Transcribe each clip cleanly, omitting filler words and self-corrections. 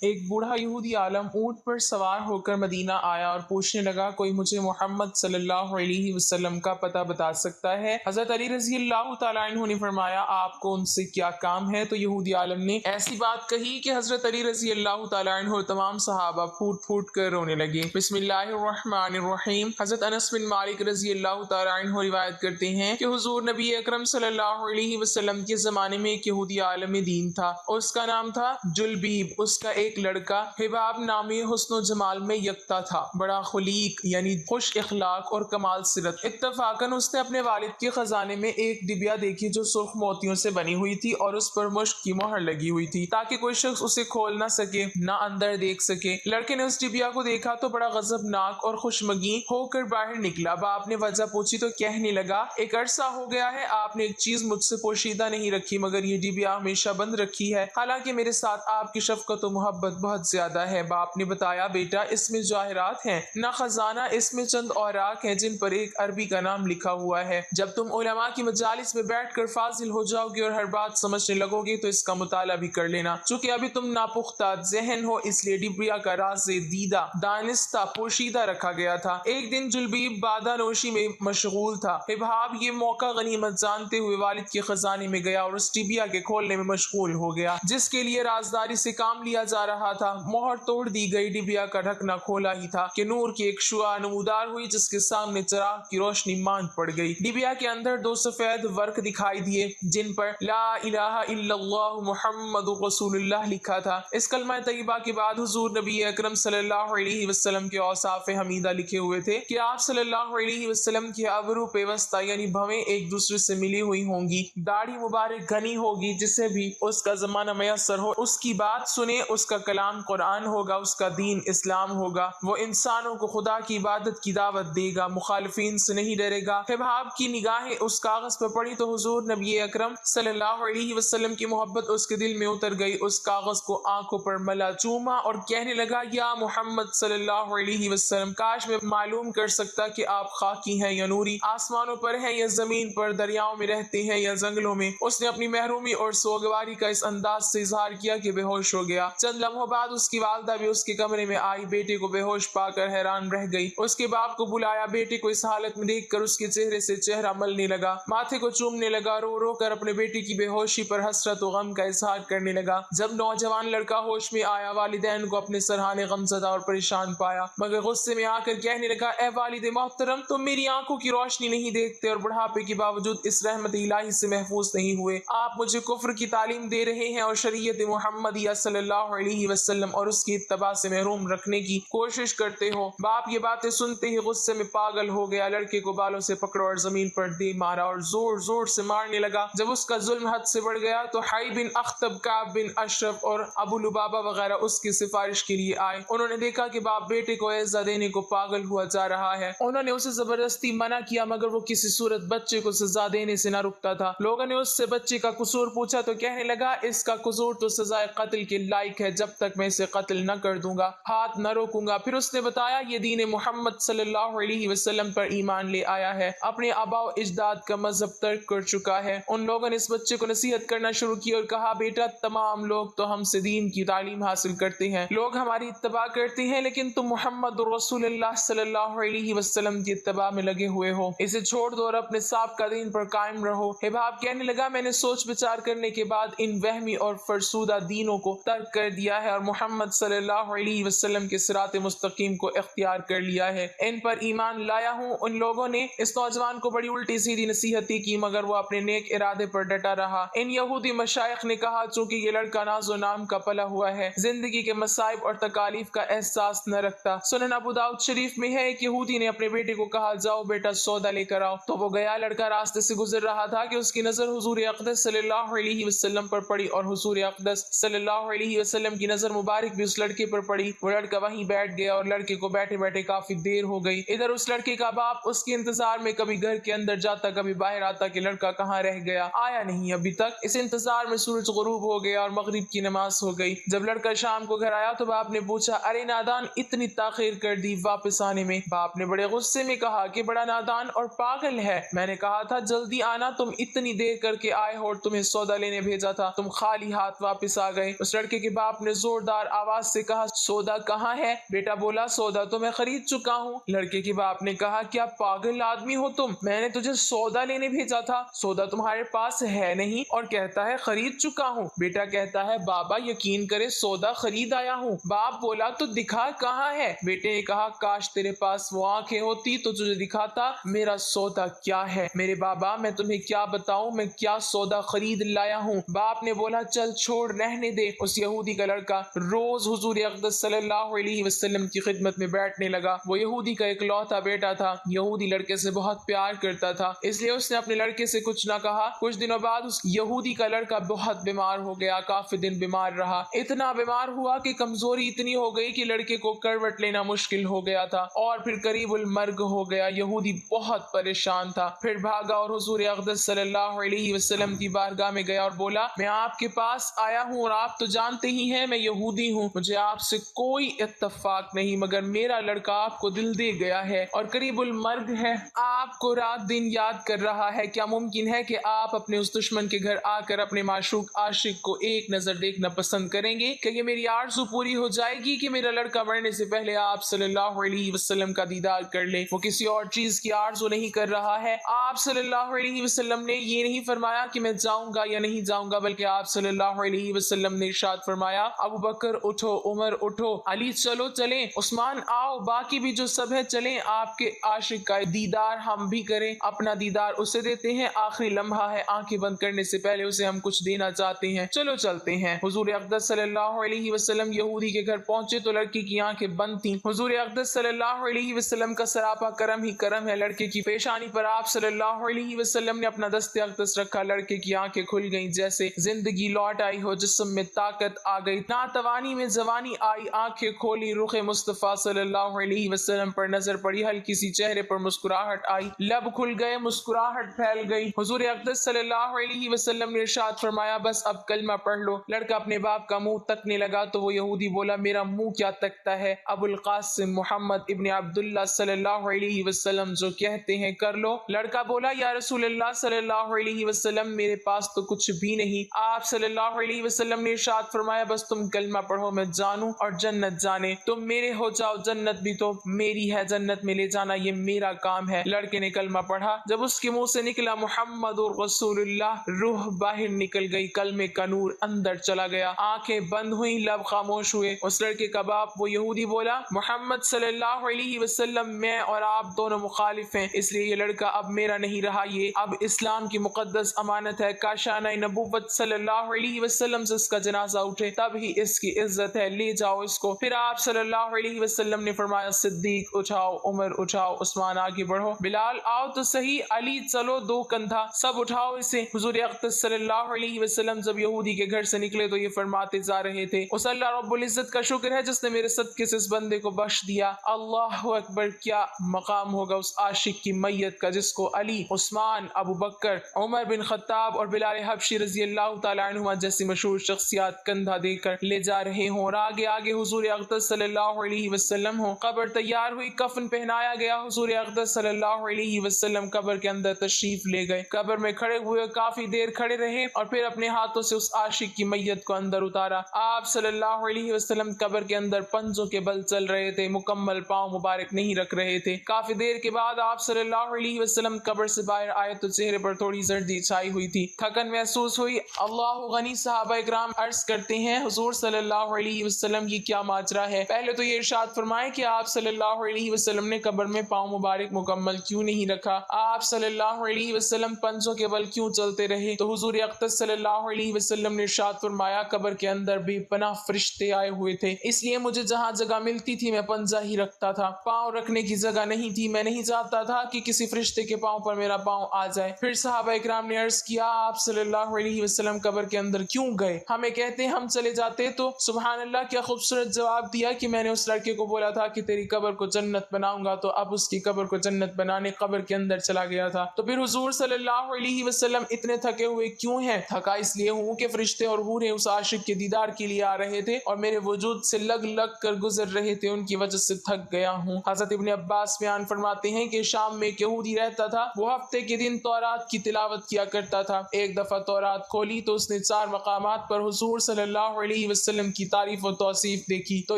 ایک بوڑھا یہودی عالم اونٹ پر سوار ہو کر مدینہ آیا اور پوچھنے لگا کوئی مجھے محمد صلی اللہ علیہ وسلم کا پتہ بتا سکتا ہے؟ حضرت علی رضی اللہ تعالیٰ عنہ نے فرمایا آپ کو ان سے کیا کام ہے؟ تو یہودی عالم نے ایسی بات کہی کہ حضرت علی رضی اللہ تعالیٰ عنہ اور تمام صحابہ پھوٹ پھوٹ کر رونے لگے۔ بسم اللہ الرحمن الرحیم۔ حضرت انس بن مالک رضی اللہ تعالیٰ عنہ روایت کرتے ہیں کہ حضور نبی اکرم صلی اللہ علیہ وسلم کے زمانے میں ایک یہودی عالم دین تھا، اس کا نام تھا جلبیب۔ اس کا ایک لڑکا حباب نامی حسن و جمال میں یکتا تھا، بڑا خلیق یعنی خوش اخلاق اور کمال سیرت۔ اتفاقاً اس نے اپنے والد کے خزانے میں ایک ڈبیا دیکھی جو سرخ موتیوں سے بنی ہوئی تھی اور اس پر مشک کی مہر لگی ہوئی تھی تاکہ کوئی شخص اسے کھول نہ سکے نہ اندر دیکھ سکے۔ لڑکے نے اس ڈبیا کو دیکھا تو بڑا غضبناک اور خوشمگین ہو کر باہر نکلا۔ باپ نے وجہ پوچھی تو کہنے لگا ایک عرصہ ہو گیا ہے آپ نے ایک چیز مجھ سے پوشیدہ نہیں رکھی مگر یہ ڈبیا ہمیشہ بند رکھی ہے، حالانکہ میرے ساتھ آپ کی شفقت و محبت بہت زیادہ ہے۔ باپ نے بتایا بیٹا اس میں جواہرات ہیں نہ خزانہ، اس میں چند اوراق ہیں جن پر ایک عربی کا نام لکھا ہوا ہے۔ جب تم علماء کی مجالس میں بیٹھ کر فاضل ہو جاؤ گے اور ہر بات سمجھنے لگو گے تو اس کا مطالعہ بھی کر لینا، چونکہ ابھی تم ناپختہ ذہن ہو اس لیے ڈبیا کا راز دیدہ دانستہ پوشیدہ رکھا گیا تھا۔ ایک دن جلبیب بادہ نوشی میں مشغول تھا۔ حباب یہ موقع غنیمت جانتے ہوئے والد کے خزانے میں گیا اور اس ڈبیا کے کھولنے میں مشغول ہو گیا جس کے لیے رازداری سے کام لیا جا رہا تھا۔ مہر توڑ دی گئی، ڈبیا کا ڈھکنا کھولا ہی تھا کہ نور کی ایک شعاع نمودار ہوئی جس کے سامنے چراغ کی روشنی ماند پڑ گئی۔ ڈبیا کے اندر دو سفید ورق دکھائی دیے جن پر لا الہ الا اللہ محمد رسول اللہ لکھا تھا۔ اس کلمہ طیبہ کے بعد حضور نبی اکرم صلی اللہ علیہ وسلم کے اوصاف حمیدہ لکھے ہوئے تھے کہ آپ صلی اللہ علیہ وسلم کی ابرو پیوستہ یعنی بھویں ایک دوسرے سے ملی ہوئی ہوں گی، داڑھی مبارک گھنی ہوگی، جسے بھی اس کا زمانہ میسر ہو اس کی بات سنے، اس کا کلام قرآن ہوگا، اس کا دین اسلام ہوگا، وہ انسانوں کو خدا کی عبادت کی دعوت دے گا، مخالفین سے نہیں ڈرے گا۔ حباب کی نگاہیں اس کاغذ پر پڑی تو حضور نبی اکرم صلی اللہ علیہ وسلم کی محبت اس کے دل میں اتر گئی، اس کاغذ کو آنکھوں پر ملا، چوما اور کہنے لگا یا محمد صلی اللہ علیہ وسلم کاش میں معلوم کر سکتا کہ آپ خاکی ہیں یا نوری، آسمانوں پر ہیں یا زمین پر، دریاؤں میں رہتے ہیں یا جنگلوں میں۔ اس نے اپنی محرومی اور سوگواری کا اس انداز سے اظہار کیا کہ بے ہوش ہو گیا۔ چند لمحوں بعد اس کی والدہ بھی اس کے کمرے میں آئی، بیٹے کو بے ہوش پا کر حیران رہ گئی۔ اس کے باپ کو بلایا، بیٹے کو اس حالت میں دیکھ کر اس کے چہرے سے چہرہ ملنے لگا، ماتھے کو چومنے لگا، رو رو کر اپنے بیٹے کی بے ہوشی پر حسرت و غم کا اظہار کرنے لگا۔ جب نوجوان لڑکا ہوش میں آیا والدین کو اپنے سرہانے غمزدہ اور پریشان پایا مگر غصے میں آ کر کہنے لگا اے والد محترم تم میری آنکھوں کی روشنی نہیں دیکھتے اور بڑھاپے کے باوجود اس رحمت الہی سے محفوظ نہیں ہوئے، آپ مجھے کفر کی تعلیم دے رہے ہیں اور شریعت محمدیہ صلی اللہ علیہ وسلم اور اس کی اتباع سے محروم رکھنے کی کوشش کرتے ہو۔ باپ یہ باتیں سنتے ہی غصے میں پاگل ہو گیا، لڑکے کو بالوں سے پکڑا اور زمین پر دے مارا اور زور زور سے مارنے لگا۔ جب اس کا ظلم حد سے بڑھ گیا تو حی بن اخطب، کعب بن اشرف اور ابو لبابہ وغیرہ اس کی سفارش کے لیے آئے۔ انہوں نے دیکھا کہ باپ بیٹے کو عزہ دینے کو پاگل ہوا جا رہا ہے، انہوں نے اسے زبردستی منع کیا مگر وہ کسی صورت بچے کو سزا دینے سے نہ رکتا تھا۔ لوگوں نے اس سے بچے کا قصور پوچھا تو کہنے لگا اس کا قصور تو سزائے قتل کے لائق ہے، جب تک میں اسے قتل نہ کر دوں گا ہاتھ نہ روکوں گا۔ پھر اس نے بتایا یہ دین محمد صلی اللہ علیہ وسلم پر ایمان لے آیا ہے، اپنے آباء و اجداد کا مذہب ترک کر چکا ہے۔ ان لوگوں نے اس بچے کو نصیحت کرنا شروع کی اور کہا بیٹا تمام لوگ تو ہم سے دین کی تعلیم حاصل کرتے ہیں، لوگ ہماری اتباع کرتے ہیں، لیکن تم محمد رسول اللہ صلی اللہ علیہ وسلم کی اتباع میں لگے ہوئے ہو، اسے چھوڑ دو اور اپنے سابقہ دین پر قائم رہو۔ حباب کہنے لگا میں نے سوچ بچار کرنے کے بعد ان وہمی اور فرسودہ دینوں کو ترک کر دیا ہے اور محمد صلی اللہ علیہ وسلم کے صراط مستقیم کو اختیار کر لیا ہے، ان پر ایمان لایا ہوں۔ ان لوگوں نے اس نوجوان کو بڑی الٹی سیدھی نصیحتیں کی مگر وہ اپنے نیک ارادے پر ڈٹا رہا۔ ان یہودی مشائخ نے کہا چونکہ یہ لڑکا ناز و نام کا پلا ہوا ہے، زندگی کے مصائب اور تکالیف کا احساس نہ رکھتا۔ سنن ابو داؤد شریف میں ہے ایک یہودی نے اپنے بیٹے کو کہا جاؤ بیٹا سودا لے کر آؤ، تو وہ گیا۔ لڑکا راستے سے گزر رہا تھا کہ اس کی نظر حضور اقدس صلی اللہ علیہ وسلم پر پڑی اور حضور اقدس صلی اللہ علیہ وسلم کی نظر مبارک بھی اس لڑکے پر پڑی۔ وہ لڑکا وہیں بیٹھ گیا اور لڑکے کو بیٹھے بیٹھے کافی دیر ہو گئی۔ ادھر اس لڑکے کا باپ اس کے انتظار میں کبھی گھر کے اندر جاتا کبھی باہر آتا کہ لڑکا کہاں رہ گیا، آیا نہیں ابھی تک۔ اس انتظار میں سورج غروب ہو گیا اور مغرب کی نماز ہو گئی۔ جب لڑکا شام کو گھر آیا تو باپ نے پوچھا ارے نادان اتنی تاخیر کر دی واپس آنے میں؟ باپ نے بڑے غصے میں کہا کہ بڑا نادان اور پاگل ہے، میں نے کہا تھا جلدی آنا، تم اتنی دیر کر کے آئے ہو اور تمہیں سودا لینے بھیجا تھا، تم خالی ہاتھ واپس آ گئے۔ اس لڑکے کے باپ نے نے زوردار آواز سے کہا سودا کہاں ہے؟ بیٹا بولا سودا تو میں خرید چکا ہوں۔ لڑکے کے باپ نے کہا کیا پاگل آدمی ہو تم، میں نے تجھے سودا لینے بھیجا تھا، سودا تمہارے پاس ہے نہیں اور کہتا ہے خرید چکا ہوں۔ بیٹا کہتا ہے بابا یقین کرے سودا خرید آیا ہوں۔ باپ بولا تو دکھا کہاں ہے؟ بیٹے نے کہا کاش تیرے پاس وہ آنکھیں ہوتی تو تجھے دکھاتا میرا سودا کیا ہے۔ میرے بابا میں تمہیں کیا بتاؤں میں کیا سودا خرید لایا ہوں۔ باپ نے بولا چل چھوڑ رہنے دے۔ اس یہودی کا لڑکا روز حضور اقدس صلی اللہ علیہ وسلم کی خدمت میں بیٹھنے لگا۔ وہ یہودی کا اکلوتا بیٹا تھا، یہودی لڑکے سے بہت پیار کرتا تھا، اس لیے اس نے اپنے لڑکے سے کچھ نہ کہا۔ کچھ دنوں بعد اس یہودی کا لڑکا بہت بیمار ہو گیا، کافی دن بیمار رہا، اتنا بیمار ہوا کہ کمزوری اتنی ہو گئی کہ لڑکے کو کروٹ لینا مشکل ہو گیا تھا اور پھر قریب المرگ ہو گیا۔ یہودی بہت پریشان تھا، پھر بھاگا اور حضور اقدس صلی اللہ علیہ وسلم کی بارگاہ میں گیا اور بولا میں آپ کے پاس آیا ہوں اور آپ تو جانتے ہی ہیں میں یہودی ہوں، مجھے آپ سے کوئی اتفاق نہیں مگر میرا لڑکا آپ کو دل دے گیا ہے اور قریب المرگ ہے، آپ کو رات دن یاد کر رہا ہے، کیا ممکن ہے کہ آپ اپنے اس دشمن کے گھر آ کر اپنے معشوق عاشق کو ایک نظر دیکھنا پسند کریں گے؟ کہ یہ میری آرزو پوری ہو جائے گی کہ میرا لڑکا مرنے سے پہلے آپ صلی اللہ علیہ وسلم کا دیدار کر لے۔ وہ کسی اور چیز کی آرزو نہیں کر رہا ہے۔ آپ صلی اللہ علیہ وسلم نے یہ نہیں فرمایا کہ میں جاؤں گا یا نہیں جاؤں گا، بلکہ آپ صلی اللہ علیہ وسلم نے ارشاد فرمایا ابو بکر اٹھو، عمر اٹھو، علی چلو چلیں، عثمان آؤ، باقی بھی جو سب ہے چلیں، آپ کے عاشق کا دیدار ہم بھی کریں۔ اپنا دیدار اسے دیتے ہیں، آخری لمحہ ہے، آنکھیں بند کرنے سے پہلے اسے ہم کچھ دینا چاہتے ہیں، چلو چلتے ہیں۔ حضور اقدس صلی اللہ علیہ وسلم یہودی کے گھر پہنچے تو لڑکی کی آنکھیں بند تھیں۔ حضور اقدس صلی اللہ علیہ وسلم کا سراپا کرم ہی کرم ہے، لڑکے کی پیشانی پر آپ صلی اللہ علیہ وسلم نے اپنا دست اقدس رکھا، لڑکے کی آنکھیں کھل گئیں، جیسے زندگی لوٹ آئی ہو، جسم میں طاقت آ گئی، ناتوانی میں جوانی آئی، آنکھیں کھولی، رخ مصطفیٰ صلی اللہ علیہ وسلم پر نظر پڑی، ہلکی سی چہرے پر مسکراہٹ آئی، لب کھل گئے، مسکراہٹ پھیل گئی۔ حضور اقدس صلی اللہ علیہ وسلم نے ارشاد فرمایا بس اب کلمہ پڑھ لو۔ لڑکا اپنے باپ کا منہ تکنے لگا تو وہ یہودی بولا میرا منہ کیا تکتا ہے، ابو القاسم محمد ابن عبداللہ صلی اللہ علیہ وسلم جو کہتے ہیں کر لو۔ لڑکا بولا یا رسول اللہ صلی اللہ علیہ وسلم میرے پاس تو کچھ بھی نہیں۔ آپ صلی اللہ علیہ وسلم نے ارشاد فرمایا بس تم کلمہ پڑھو، میں جانوں اور جنت جانے، تم میرے ہو جاؤ، جنت بھی تو میری ہے، جنت میں لے جانا یہ میرا کام ہے۔ لڑکے نے کلمہ پڑھا، جب اس کے منہ سے نکلا محمد رسول اللہ، روح باہر نکل گئی، کلمے کا نور اندر چلا گیا، آنکھیں بند ہوئیں، لب خاموش ہوئے۔ اس لڑکے کا باپ وہ یہودی بولا محمد صلی اللہ علیہ وسلم میں اور آپ دونوں مخالف ہیں، اس لیے یہ لڑکا اب میرا نہیں رہا، یہ اب اسلام کی مقدس امانت ہے، کاشانہ نبوت صلی اللہ علیہ وسلم سے اس کا جنازہ اٹھے تب ہی اس کی عزت ہے، لے جاؤ اس کو۔ پھر آپ صلی اللہ علیہ وسلم نے فرمایا صدیق اٹھاؤ، عمر اٹھاؤ، عثمان آگے بڑھو، بلال آؤ تو صحیح، علی چلو، دو کندھا، سب اٹھاؤ اسے۔ حضور اقدس صلی اللہ علیہ وسلم جب یہودی کے گھر سے نکلے تو یہ فرماتے جا رہے تھے اس اللہ رب العزت کا شکر ہے جس نے میرے صدقے سے اس بندے کو بخش دیا، اللہ اکبر، کیا مقام ہوگا اس عاشق کی میت کا جس کو علی، عثمان، ابو بکر، عمر بن خطاب اور بلال حبشی رضی اللہ تعالیٰ عنہما جیسی مشہور شخصیات کندھا دے کر لے جا رہے ہوں، اور آگے آگے حضور اقدس صلی اللہ علیہ وسلم ہوں۔ قبر تیار ہوئی، کفن پہنایا گیا، حضور اقدس صلی اللہ علیہ وسلم قبر کے اندر تشریف لے گئے، قبر میں کھڑے ہوئے، کافی دیر کھڑے رہے اور پھر اپنے ہاتھوں سے اس عاشق کی میت کو اندر اتارا۔ آپ صلی اللہ علیہ وسلم قبر کے اندر پنجوں کے بل چل رہے تھے، مکمل پاؤں مبارک نہیں رکھ رہے تھے۔ کافی دیر کے بعد آپ صلی اللہ علیہ وسلم قبر سے باہر آئے تو چہرے پر تھوڑی زردی چھائی ہوئی تھی، تھکن محسوس ہوئی۔ اللہ غنی، صحابہ اکرام عرض کرتے ہیں حضور صلی اللہ علیہ وسلم یہ کیا ماجرا ہے؟ پہلے تو یہ ارشاد فرمائے کہ آپ صلی اللہ علیہ وسلم نے قبر میں پاؤں مبارک مکمل کیوں نہیں رکھا، آپ صلی اللہ علیہ وسلم پنجوں کے بل کیوں چلتے رہے؟ تو حضور اقدس صلی اللہ علیہ وسلم نے ارشاد فرمایا قبر کے اندر بے پناہ فرشتے آئے ہوئے تھے، اس لیے مجھے جہاں جگہ ملتی تھی میں پنجہ ہی رکھتا تھا، پاؤں رکھنے کی جگہ نہیں تھی، میں نہیں چاہتا تھا کہ کسی فرشتے کے پاؤں پر میرا پاؤں آ جائے۔ پھر صحابہ اکرام نے عرض کیا آپ صلی اللہ علیہ وسلم قبر کے اندر کیوں گئے؟ ہمیں کہتے ہم چلے جاتے تو۔ سبحان اللہ، کیا خوبصورت جواب دیا کہ میں نے اس لڑکے کو بولا تھا کہ تیری قبر کو جنت بناؤں گا، تو اب اس کی قبر کو جنت بنانے قبر کے اندر چلا گیا تھا۔ تو پھر حضور صلی اللہ علیہ وسلم اتنے تھکے ہوئے کیوں ہیں؟ تھکا اس لیے ہوں کہ فرشتے اور حوریں اس عاشق کے دیدار کے لیے آ رہے تھے اور میرے وجود سے لگ لگ کر گزر رہے تھے، ان کی وجہ سے تھک گیا ہوں۔ حضرت ابن عباس بیان فرماتے ہیں کہ شام میں ایک یہودی رہتا تھا، وہ ہفتے کے دن تورات کی تلاوت کیا کرتا تھا۔ ایک دفعہ تورات کھولی تو اس نے 4 مقامات پر حضور صلی اللہ علیہ علیہ وسلم کی تعریف و توصیف دیکھی تو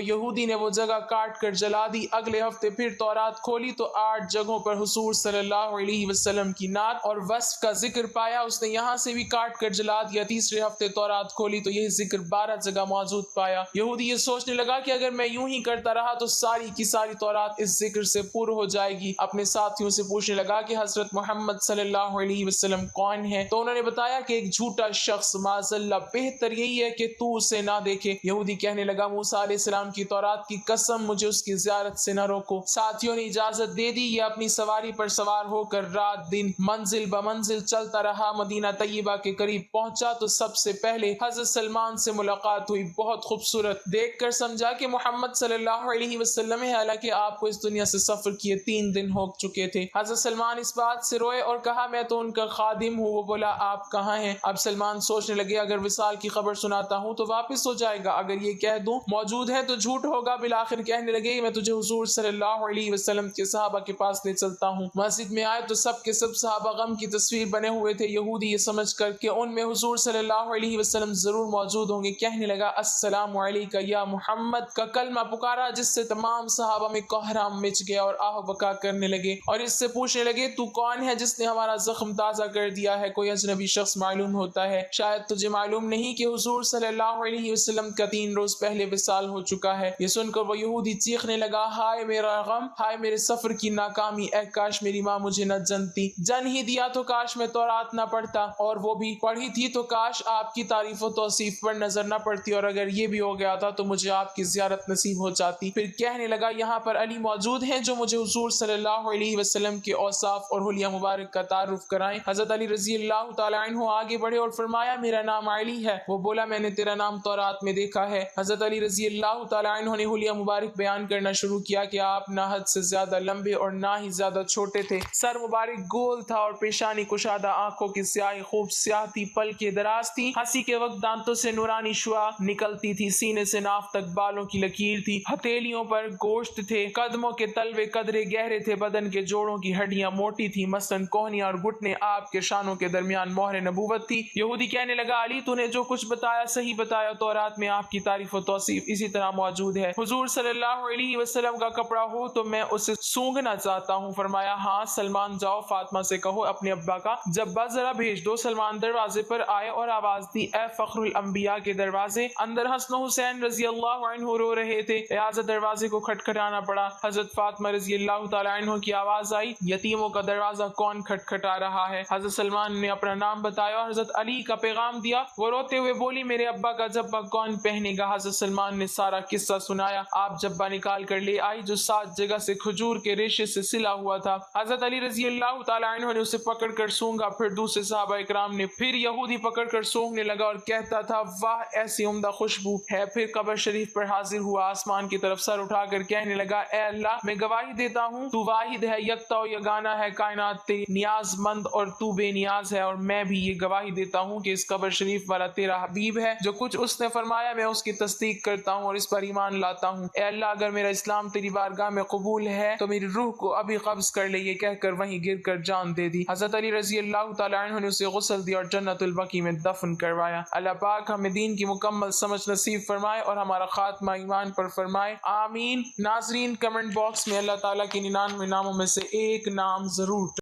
یہودی نے وہ جگہ کاٹ کر جلا دی۔ اگلے ہفتے پھر تورات کھولی تو 8 جگہوں پر حضور صلی اللہ علیہ وسلم کی نعت اور وصف کا ذکر پایا، اس نے یہاں سے بھی کاٹ کر جلا دیا۔ تیسرے ہفتے تورات کھولی تو یہ ذکر 12 جگہ موجود پایا۔ یہودی یہ سوچنے لگا کہ اگر میں یوں ہی کرتا رہا تو ساری کی ساری تورات اس ذکر سے پور ہو جائے گی۔ اپنے ساتھیوں سے پوچھنے لگا کہ حضرت محمد صلی اللہ علیہ وسلم کون ہے؟ تو انہوں نے بتایا کہ ایک جھوٹا شخص، معاذ اللہ، بہتر یہی ہے کہ تو اسے نہ دیکھے۔ یہودی کہنے لگا موسیٰ علیہ السلام کی تورات کی قسم مجھے اس کی زیارت سے نہ روکو۔ ساتھیوں نے اجازت دے دی۔ یہ اپنی سواری پر سوار ہو کر رات دن منزل بمنزل چلتا رہا۔ مدینہ طیبہ کے قریب پہنچا تو سب سے پہلے حضرت سلمان سے ملاقات ہوئی۔ بہت خوبصورت دیکھ کر سمجھا کہ محمد صلی اللہ علیہ وسلم ہے، حالانکہ آپ کو اس دنیا سے سفر کیے 3 دن ہو چکے تھے۔ حضرت سلمان اس بات سے روئے اور کہا میں تو ان کا خادم ہوں۔ وہ بولا آپ کہاں ہیں؟ اب سلمان سوچنے لگے اگر وصال کی خبر سناتا ہوں تو واپس ہو جائے گا، اگر یہ کہہ دوں موجود ہے تو جھوٹ ہوگا۔ بالآخر کہنے لگے میں تجھے حضور صلی اللہ علیہ وسلم کے صحابہ کے پاس لے چلتا ہوں۔ مسجد میں آئے تو سب کے سب صحابہ غم کی تصویر بنے ہوئے تھے۔ یہودی یہ سمجھ کر کہ ان میں حضور صلی اللہ علیہ وسلم ضرور موجود ہوں گے کہنے لگا السلام علیکہ یا محمد کا کلمہ پکارا، جس سے تمام صحابہ میں کوہرام مچ گیا اور آہ بکا کرنے لگے اور اس سے پوچھنے لگے تو کون ہے جس نے ہمارا زخم تازہ کر دیا ہے؟ کوئی اجنبی شخص معلوم ہوتا ہے؟ شاید تجھے معلوم نہیں کہ حضور صلی اللہ علیہ وسلم کا 3 روز پہلے وصال ہو چکا ہے۔ یہ سن کر وہ یہودی چیخنے لگا ہائے میرا غم، ہائے میرے سفر کی ناکامی، اے کاش میری ماں مجھے نہ جنتی، جن ہی دیا تو کاش میں تورات نہ پڑھتا، اور وہ بھی پڑھی تھی تو کاش آپ کی تعریف و توصیف پر نظر نہ پڑتی، اور اگر یہ بھی ہو گیا تھا تو مجھے آپ کی زیارت نصیب ہو جاتی۔ پھر کہنے لگا یہاں پر علی موجود ہیں جو مجھے حضور صلی اللہ علیہ وسلم کے اوصاف اور حلیہ مبارک کا تعارف کرائیں۔ حضرت علی رضی اللہ تعالیٰ عنہ آگے بڑھے اور فرمایا میرا نام علی ہے۔ وہ بولا میں نے تیرا نام تورات میں دیکھا ہے۔ حضرت علی رضی اللہ تعالیٰ عنہ نے حلیہ مبارک بیان کرنا شروع کیا کہ آپ نہ حد سے زیادہ لمبے اور نہ ہی زیادہ چھوٹے تھے، سر مبارک گول تھا اور پیشانی کشادہ، آنکھوں کی سیاہی خوب سیاہ تھی، پلکیں دراز تھی، ہنسی کے وقت دانتوں سے نورانی شعاع نکلتی تھی، سینے سے ناف تک بالوں کی لکیر تھی، ہتھیلیوں پر گوشت تھے، قدموں کے تلوے قدرے گہرے تھے، بدن کے جوڑوں کی ہڈیاں موٹی تھی، مثلاً کوہنیاں اور گھٹنے آپ کے شانوں کے درمیان مہر نبوت تھی۔ یہودی کہنے لگا علی تو نے جو کچھ بتایا صحیح بتایا، تورات میں آپ کی تعریف و توصیف اسی طرح موجود ہے۔ حضور صلی اللہ علیہ وسلم کا کپڑا ہو تو میں اسے سونگھنا چاہتا ہوں۔ فرمایا ہاں سلمان جاؤ فاطمہ سے کہو اپنے ابا کا جبہ ذرا بھیج دو۔ سلمان دروازے پر آئے اور آواز دی اے فخر الانبیاء کے دروازے، اندر حسن و حسین رضی اللہ عنہ رو رہے تھے، لہٰذا دروازے کو کھٹکھٹانا پڑا۔ حضرت فاطمہ رضی اللہ تعالیٰ عنہ کی آواز آئی یتیموں کا دروازہ کون کھٹکھٹا رہا ہے؟ حضرت سلمان نے اپنا نام بتایا اور حضرت علی کا پیغام دیا۔ وہ روتے ہوئے بولی میرے ابا کا جبہ کون پہنے گا؟ حضرت سلمان نے سارا قصہ سنایا۔ آپ جبہ نکال کر لے آئی جو 7 جگہ سے کھجور کے ریشے سے سلا ہوا تھا۔ حضرت علی رضی اللہ تعالیٰ عنہ نے اسے پکڑ کر سونگا، پھر دوسرے صحابہ اکرام نے، پھر یہودی پکڑ کر سونگنے لگا اور کہتا تھا واہ ایسی عمدہ خوشبو ہے۔ پھر قبر شریف پر حاضر ہوا، آسمان کی طرف سر اٹھا کر کہنے لگا اے اللہ میں گواہی دیتا ہوں تو واحد ہے، یکتا و یگانہ ہے، کائنات تیری نیاز مند اور تو بے نیاز ہے، اور میں بھی یہ گواہی دیتا ہوں کہ اس قبر شریف والا تیرا حبیب ہے، جو کچھ اس نے فرمایا میں اس کی تصدیق کرتا ہوں اور اس پر ایمان لاتا ہوں۔ اے اللہ اگر میرا اسلام تیری بارگاہ میں قبول ہے تو میری روح کو ابھی قبض کر لے۔ یہ کہہ کر وہیں گر کر جان دے دی۔ حضرت علی رضی اللہ تعالیٰ عنہ نے اسے غسل دیا اور جنت البقیع میں دفن کروایا۔ اللہ پاک ہمیں دین کی مکمل سمجھ نصیب فرمائے اور ہمارا خاتمہ ایمان پر فرمائے، آمین۔ ناظرین کمنٹ باکس میں اللہ تعالیٰ کے 99 ناموں میں سے ایک نام ضرور